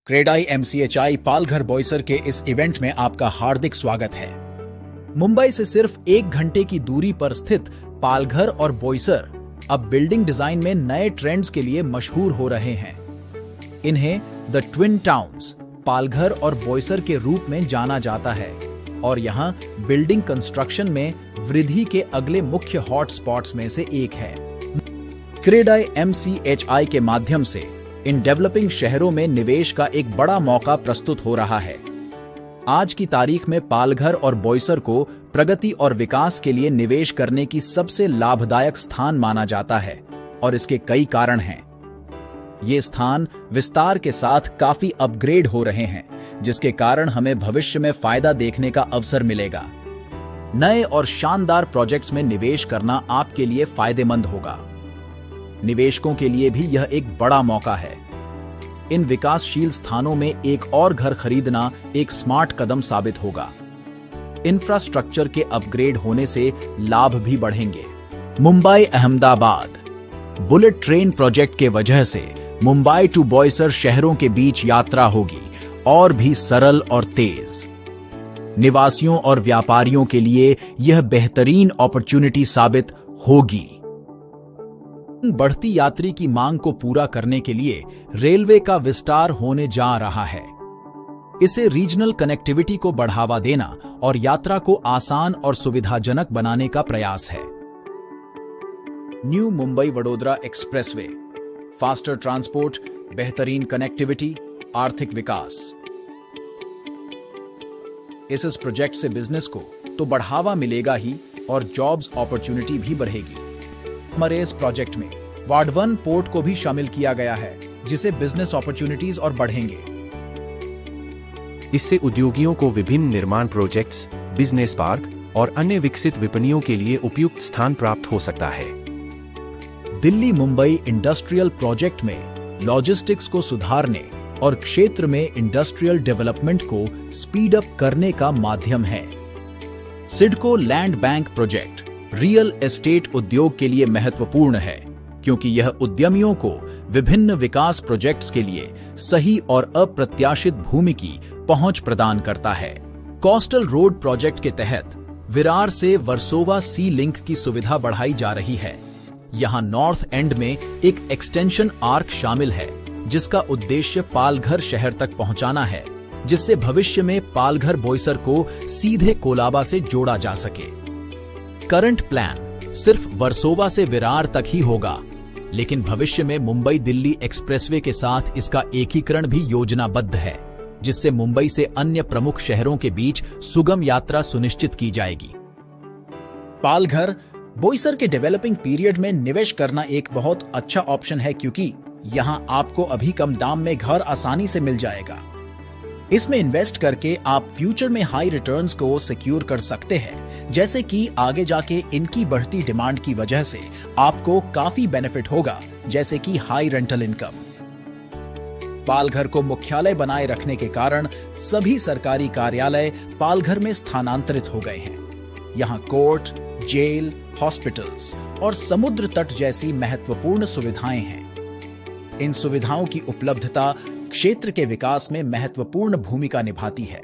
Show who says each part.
Speaker 1: क्रेडाई एमसीएचआई पालघर बोईसर के इस इवेंट में आपका हार्दिक स्वागत है। मुंबई से सिर्फ 1 घंटे की दूरी पर स्थित पालघर और बोईसर अब बिल्डिंग डिजाइन में नए ट्रेंड्स के लिए मशहूर हो रहे हैं। इन्हें द ट्विन टाउन्स पालघर और बोईसर के रूप में जाना जाता है और यहाँ बिल्डिंग कंस्ट्रक्शन में वृद्धि के अगले मुख्य हॉटस्पॉट्स में से एक है। क्रेडाई एमसीएचआई के माध्यम से इन डेवलपिंग शहरों में निवेश का एक बड़ा मौका प्रस्तुत हो रहा है। आज की तारीख में पालघर और बोईसर को प्रगति और विकास के लिए निवेश करने की सबसे लाभदायक स्थान माना जाता है और इसके कई कारण हैं। ये स्थान विस्तार के साथ काफी अपग्रेड हो रहे हैं, जिसके कारण हमें भविष्य में फायदा देखने का अवसर मिलेगा। नए और शानदार प्रोजेक्ट्स में निवेश करना आपके लिए फायदेमंद होगा। निवेशकों के लिए भी यह एक बड़ा मौका है। इन विकासशील स्थानों में एक और घर खरीदना एक स्मार्ट कदम साबित होगा। इंफ्रास्ट्रक्चर के अपग्रेड होने से लाभ भी बढ़ेंगे। Mumbai Ahmedabad bullet train project के वजह से मुंबई टू बोईसर शहरों के बीच यात्रा होगी और भी सरल और तेज। निवासियों और व्यापारियों के लिए यह बेहतरीन अपॉर्चुनिटी साबित होगी। बढ़ती यात्री की मांग को पूरा करने के लिए रेलवे का विस्तार होने जा रहा है। इसे रीजनल कनेक्टिविटी को बढ़ावा देना और यात्रा को आसान और सुविधाजनक बनाने का प्रयास है। New Mumbai Vadodara expressway, faster transport, बेहतरीन कनेक्टिविटी, आर्थिक विकास। इस प्रोजेक्ट से बिजनेस को तो बढ़ावा मिलेगा ही और जॉब्स अपॉर्चुनिटी भी बढ़ेगी। हमारे इस प्रोजेक्ट में वार्ड 1 पोर्ट को भी शामिल किया गया है, जिसे बिजनेस अपॉर्चुनिटीज और बढ़ेंगे।
Speaker 2: इससे उद्योगियों को विभिन्न निर्माण प्रोजेक्ट्स, बिजनेस पार्क और अन्य विकसित विपणियों के लिए उपयुक्त स्थान प्राप्त हो सकता है।
Speaker 1: दिल्ली मुंबई इंडस्ट्रियल प्रोजेक्ट में लॉजिस्टिक्स को सुधारने और क्षेत्र में इंडस्ट्रियल डेवलपमेंट को स्पीड अप करने का माध्यम है। CIDCO land bank project real estate उद्योग के लिए महत्वपूर्ण है, क्योंकि यह उद्यमियों को विभिन्न विकास प्रोजेक्ट्स के लिए सही और अप्रत्याशित भूमि की पहुंच प्रदान करता है। कोस्टल रोड प्रोजेक्ट के तहत विरार से वर्सोवा सी लिंक की सुविधा बढ़ाई जा रही है। यहां नॉर्थ एंड में एक एक्सटेंशन आर्क शामिल है, जिसका उद्देश्य पालघर शहर तक पहुंचाना है, जिससे भविष्य में पालघर बोईसर को सीधे कोलाबा से जोड़ा जा सके। करंट प्लान सिर्फ वर्सोवा से विरार तक ही होगा, लेकिन भविष्य में मुंबई दिल्ली एक्सप्रेसवे के साथ इसका एकीकरण भी योजनाबद्ध है, जिससे मुंबई से अन्य प्रमुख शहरों के बीच सुगम यात्रा सुनिश्चित की जाएगी। पालघर बोईसर के डेवलपिंग पीरियड में निवेश करना एक बहुत अच्छा ऑप्शन है, क्योंकि यहां आपको अभी कम दाम में घर आसानी से मिल जाएगा। इसमें इन्वेस्ट करके आप फ्यूचर में हाई रिटर्न्स को सिक्योर कर सकते हैं, जैसे कि आगे जाके इनकी बढ़ती डिमांड की वजह से आपको काफी बेनिफिट होगा, जैसे कि हाई रेंटल इनकम। पालघर को मुख्यालय बनाए रखने के कारण सभी सरकारी कार्यालय पालघर में स्थानांतरित हो गए हैं। यहाँ कोर्ट, जेल, हॉस्पिटल्स और समुद्र तट जैसी महत्वपूर्ण सुविधाएं हैं। इन सुविधाओं की उपलब्धता क्षेत्र के विकास में महत्वपूर्ण भूमिका निभाती है।